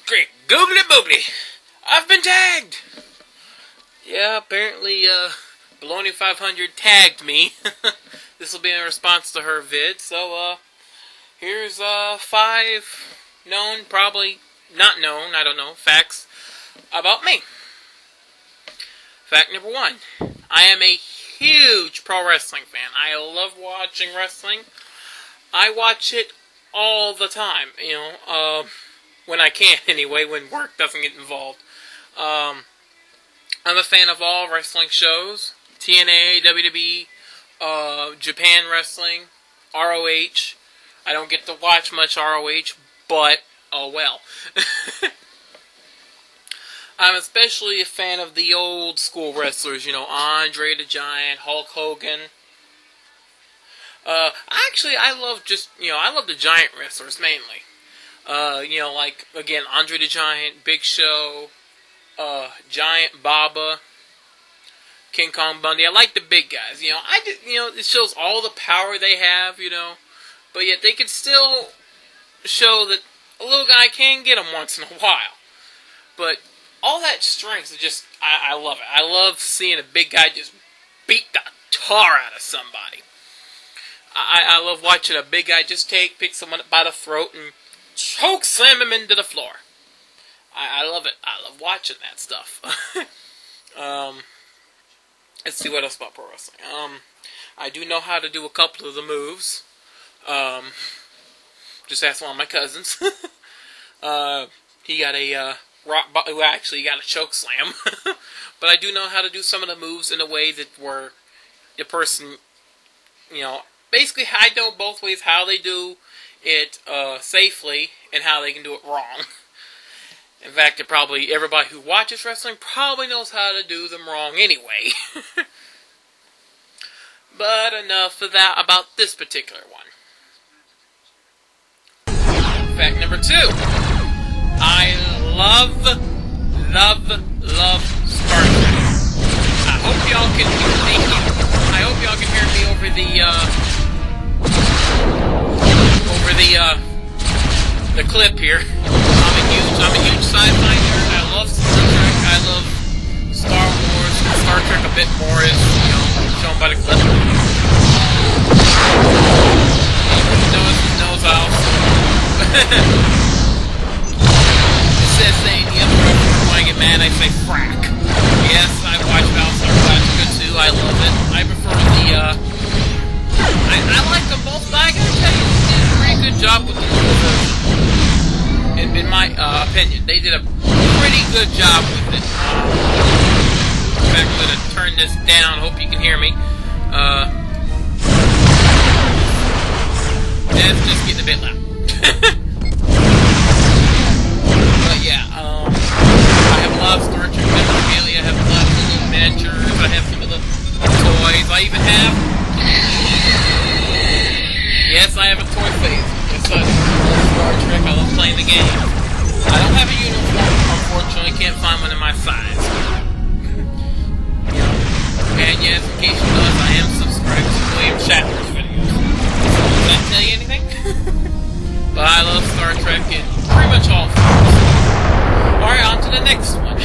Great, googly boogly. I've been tagged. Yeah, apparently, Baloney 500 tagged me. This will be in response to her vid. So, here's 5 known, probably not known, I don't know, facts about me. Fact number 1. I am a huge pro wrestling fan. I love watching wrestling. I watch it all the time, you know, when I can anyway, when work doesn't get involved. I'm a fan of all wrestling shows, TNA, WWE, Japan Wrestling, ROH. I don't get to watch much ROH, but, oh well. I'm especially a fan of the old school wrestlers, you know, Andre the Giant, Hulk Hogan. Actually, I love the Giant wrestlers mainly. You know, like, again, Andre the Giant, Big Show, Giant Baba, King Kong Bundy. I like the big guys, you know. It shows all the power they have, you know. But yet they can still show that a little guy can get them once in a while. But all that strength is just, I love it. I love seeing a big guy just beat the tar out of somebody. I love watching a big guy just pick someone up by the throat and choke slam him into the floor. I love it. I love watching that stuff. Let's see what else about pro wrestling. I do know how to do a couple of the moves. Just ask one of my cousins. He got a he got a choke slam. But I do know how to do some of the moves in a way that where the person, you know, basically I know both ways how they do it safely and how they can do it wrong. In fact, everybody who watches wrestling probably knows how to do them wrong anyway. But enough of that about this particular one. Fact number 2. I love Star Trek. I hope y'all can hear me over the clip here. I'm a huge sci-fi nerd. I love Star Trek. I love Star Wars. Star Trek a bit more is, you know, shown by the clip. Knows It says saying the other person, when I get mad, I say frack. Yes, I watch Battlestar Galactica too. I love it. I prefer I like them both, but I gotta tell you, they did a pretty good job with the new version. In my opinion, they did a pretty good job with it. In fact, I'm gonna turn this down. Hope you can hear me. It's just getting a bit loud. But yeah, I have a lot of Star Trek memorabilia. I have a lot of little miniatures. I have some of the toys. I even have. Yes, I have a toy phase. Yes, I love Star Trek. I love playing the game. I don't have a uniform, unfortunately. Can't find one in my size. And yes, in case you notice, I am subscribed to William Shatner's videos. Does that tell you anything? But I love Star Trek in pretty much all forms. Alright, on to the next one.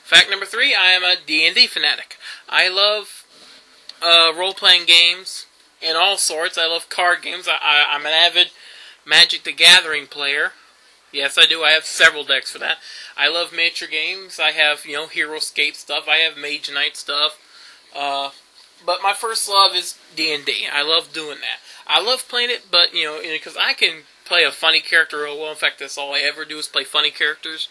Fact number 3, I am a D&D fanatic. I love role-playing games in all sorts. I love card games. I'm an avid Magic the Gathering player. Yes, I do. I have several decks for that. I love miniature games. I have, you know, HeroScape stuff. I have Mage Knight stuff. But my first love is D&D. I love doing that. I love playing it, but, you know, because I can play a funny character real well. In fact, that's all I ever do is play funny characters.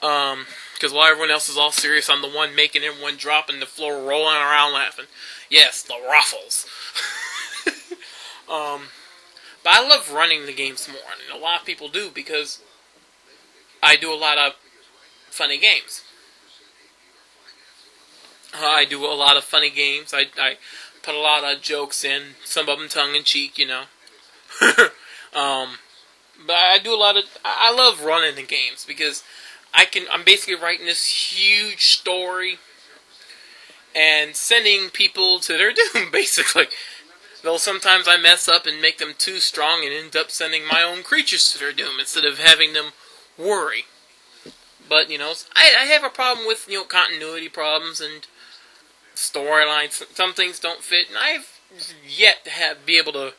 Because while everyone else is all serious, I'm the one making everyone drop on the floor, rolling around laughing. Yes, the Ruffles. But I love running the games more, and a lot of people do, because I do a lot of funny games. I do a lot of funny games. I put a lot of jokes in, some of them tongue-in-cheek, you know. But I do a lot of... I love running the games, because I'm basically writing this huge story and sending people to their doom, basically. Though sometimes I mess up and make them too strong and end up sending my own creatures to their doom instead of having them worry. But, you know, I have a problem with, you know, continuity problems and storylines. Some things don't fit, and I've yet to be able to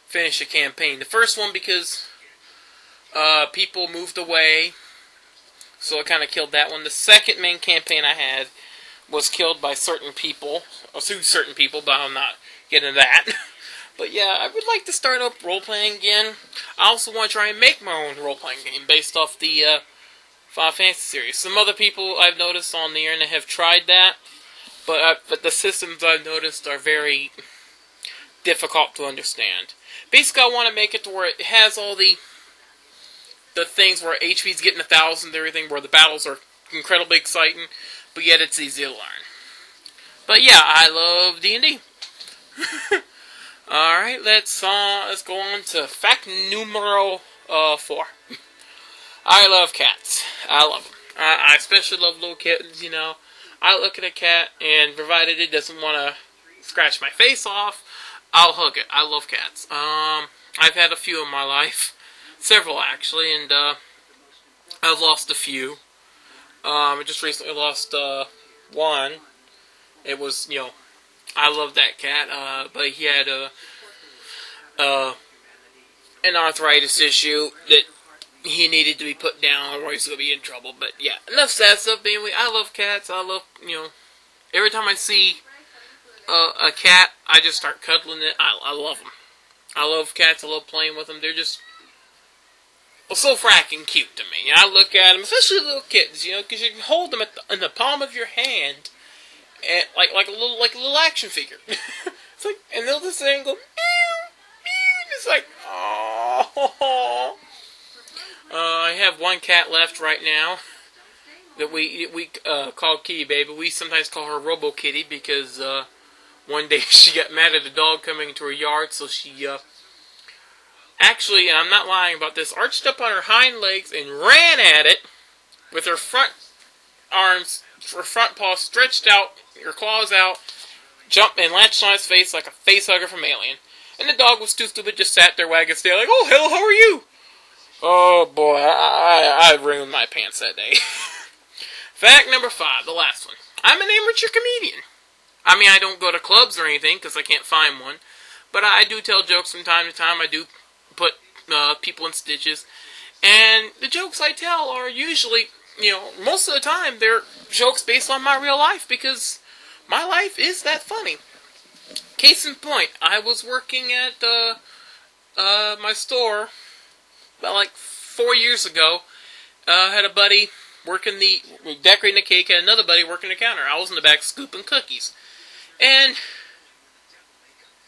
finish a campaign. The first one because people moved away, so it kind of killed that one. The second main campaign I had was killed by certain people, or through certain people, but I'm not getting into that. But yeah, I would like to start up role-playing again. I also want to try and make my own role-playing game based off the Final Fantasy series. Some other people I've noticed on the internet have tried that, but the systems I've noticed are very difficult to understand. Basically, I want to make it to where it has all the things where HP's getting 1,000 and everything, where the battles are incredibly exciting, but yet it's easy to learn. But yeah, I love D&D. Alright, let's go on to fact numero 4. I love cats. I love them. I especially love little kittens, you know. I look at a cat, and provided it doesn't want to scratch my face off, I'll hug it. I love cats. I've had a few in my life. Several, actually, and I've lost a few. I just recently lost one. It was, you know, I love that cat, but he had an arthritis issue that he needed to be put down or he's going to be in trouble. But yeah, enough sad stuff. But anyway, I love cats. I love, you know, every time I see a cat, I just start cuddling it. I love them. I love cats. I love playing with them. They're just so fracking cute to me. I look at them, especially little kittens, you know, because you can hold them in the palm of your hand, and like a little action figure. It's like, and they'll just sit and go meow, meow. It's like, oh. I have one cat left right now that we call Kitty Baby. We sometimes call her Robo Kitty because one day she got mad at a dog coming into her yard, so she actually, and I'm not lying about this, arched up on her hind legs and ran at it with her front arms, her front paws stretched out, her claws out, jumped and latched on his face like a face hugger from Alien. And the dog was too stupid, just sat there wagging his tail like, oh, hello, how are you? Oh, boy, I ruined my pants that day. Fact number 5, the last one. I'm an amateur comedian. I mean, I don't go to clubs or anything, because I can't find one. But I do tell jokes from time to time. I do put people in stitches. And the jokes I tell are usually, you know, most of the time, they're jokes based on my real life, because my life is that funny. Case in point, I was working at my store about like 4 years ago. Had a buddy decorating the cake, and another buddy working the counter. I was in the back scooping cookies. And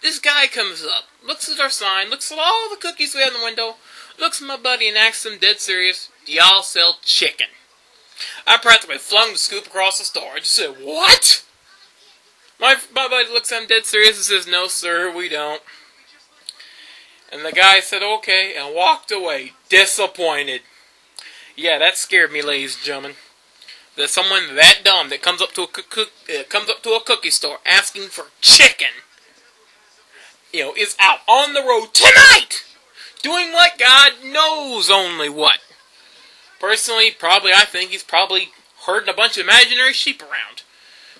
this guy comes up, looks at our sign, looks at all the cookies we have in the window, looks at my buddy and asks him dead serious, do y'all sell chicken? I practically flung the scoop across the store. I just said, what? My buddy looks at him dead serious and says, no sir, we don't. And the guy said, okay, and walked away, disappointed. Yeah, that scared me, ladies and gentlemen. That someone that dumb that comes up to a cookie store asking for chicken, you know, is out on the road tonight, doing what God knows only what. Personally, I think he's probably herding a bunch of imaginary sheep around,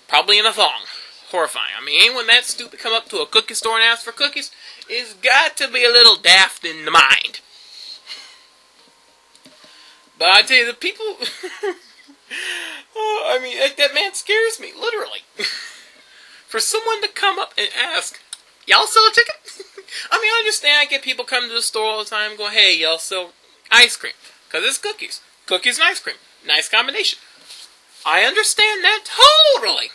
probably in a thong. Horrifying. I mean, anyone that stupid come up to a cookie store and ask for cookies is got to be a little daft in the mind. But I tell you, the people, oh, I mean, that man scares me, literally. For someone to come up and ask, y'all sell chicken? I mean, I understand, I get people coming to the store all the time going, hey, y'all sell ice cream. Because it's cookies. Cookies and ice cream. Nice combination. I understand that totally.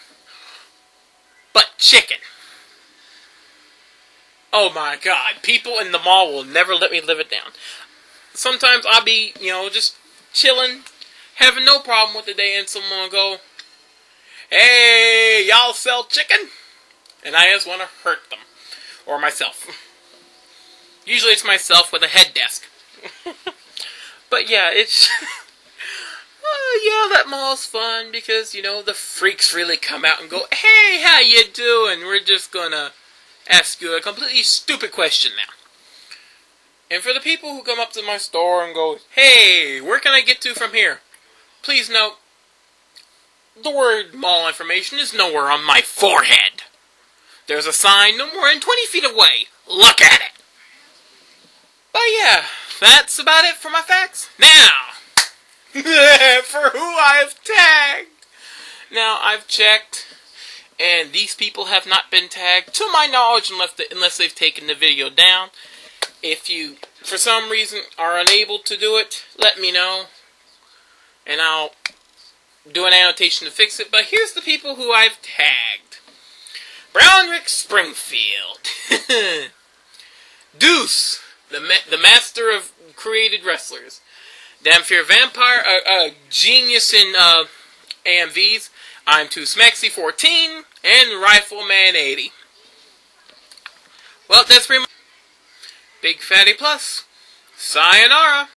But chicken. Oh my God. People in the mall will never let me live it down. Sometimes I'll be, you know, just chilling, having no problem with the day, and someone will go, hey, y'all sell chicken? And I just want to hurt them. Or myself. Usually it's myself with a head desk. But yeah, it's... yeah, that mall's fun because, you know, the freaks really come out and go, hey, how you doing? We're just gonna ask you a completely stupid question now. And for the people who come up to my store and go, hey, where can I get to from here? Please note, the word mall information is nowhere on my forehead. There's a sign no more than 20 feet away. Look at it. But yeah, that's about it for my facts. Now, for who I've tagged. Now, I've checked, and these people have not been tagged, to my knowledge, unless they've taken the video down. If you, for some reason, are unable to do it, let me know, and I'll do an annotation to fix it. But here's the people who I've tagged. Brown Rick Springfield. Deuce, the master of created wrestlers. Damn Fear Vampire, a genius in AMVs. I'm Too Smexy 14, and Rifleman 80. Well, that's pretty much Big Fatty Plus. Sayonara.